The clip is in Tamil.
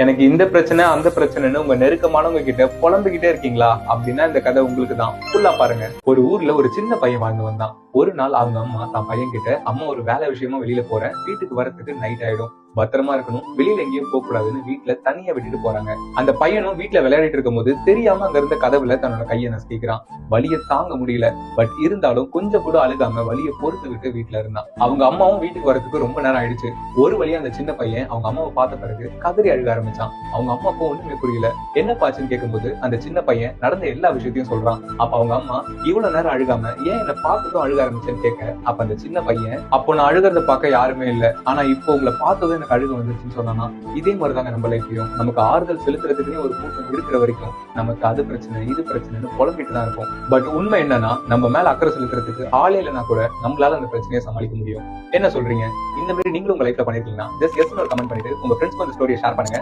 எனக்கு இந்த பிரச்சனை அந்த பிரச்சனைன்னு உங்க நெருக்கமானவங்க கிட்ட புலம்பிக்கிட்டே இருக்கீங்களா அப்படின்னா இந்த கதை உங்களுக்கு தான். ஃபுல்லா பாருங்க. ஒரு ஊர்ல ஒரு சின்ன பையன் வாழ்ந்து வந்தான். ஒரு நாள் அவங்க அம்மா தான் பையன் கிட்ட, அம்மா ஒரு வேலை விஷயமா வெளியில போறேன், வீட்டுக்கு வரதுக்கு நைட் ஆயிடும், பத்திரமா இருக்கணும், வெளியில எங்கேயும் போக கூடாதுன்னு வீட்டுல தனியா விட்டுட்டு போறாங்க. அந்த பையனும் வீட்டுல விளையாடிட்டு இருக்கும் போது தெரியாம அங்க இருந்த கதவுல தன்னோட கையை நசுக்கிக்கிறான். வலியை தாங்க முடியல. பட் இருந்தாலும் கொஞ்சம் கூட அழுகாம வலியை பொறுத்துக்கிட்டு வீட்டுல இருந்தான். அவங்க அம்மாவும் வீட்டுக்கு வரதுக்கு ரொம்ப நேரம் ஆயிடுச்சு. ஒரு வழியா அந்த சின்ன பையன் அவங்க அம்மாவை பார்த்த பிறகு கதறி அழுக ஆரம்பிச்சான். அவங்க அம்மாவுக்கும் ஒண்ணுமே புரியல. என்ன பாச்சுன்னு கேட்கும்போது அந்த சின்ன பையன் நடந்த எல்லா விஷயத்தையும் சொல்றான். அப்ப அவங்க அம்மா, இவ்வளவு நேரம் அழுகாம ஏன் என்ன பார்த்ததும் அழுக ஆரம்பிச்சேன்னு கேட்க, அப்ப அந்த சின்ன பையன், அப்போ நான் அழுகிறத பார்க்க யாருமே இல்ல, ஆனா இப்போ உங்களை பார்த்ததும் எனக்கு அழுக வந்துச்சுன்னு சொன்னானா. இதே மாதிரிதாங்க நம்ம லைஃப்லயும் நமக்கு ஆறுதல் செலுத்துறதுக்குன்னே ஒரு கூட்டம் இருக்கிற வரைக்கும் நமக்கு அது பிரச்சனை இது பிரச்சனைன்னு புலம்பிட்டு தான் இருக்கும். பட் உண்மை என்னன்னா, நம்ம மேல அக்கறை செலுத்துறதுக்கு ஆளே இல்லைன்னா கூட நம்மளால அந்த பிரச்சனையை சமாளிக்க முடியும். என்ன சொல்றீங்க? இந்த மாதிரி நீங்களும் உங்க லைஃப்ல பண்ணிருக்கீங்கன்னா ஜஸ்ட் எஸ் ஒரு கமெண்ட் பண்ணிட்டு உங்க ஃப்ரெண்ட்ஸ்க்கு அந்த ஸ்டோரியை ஷேர் பண்ணுங்க.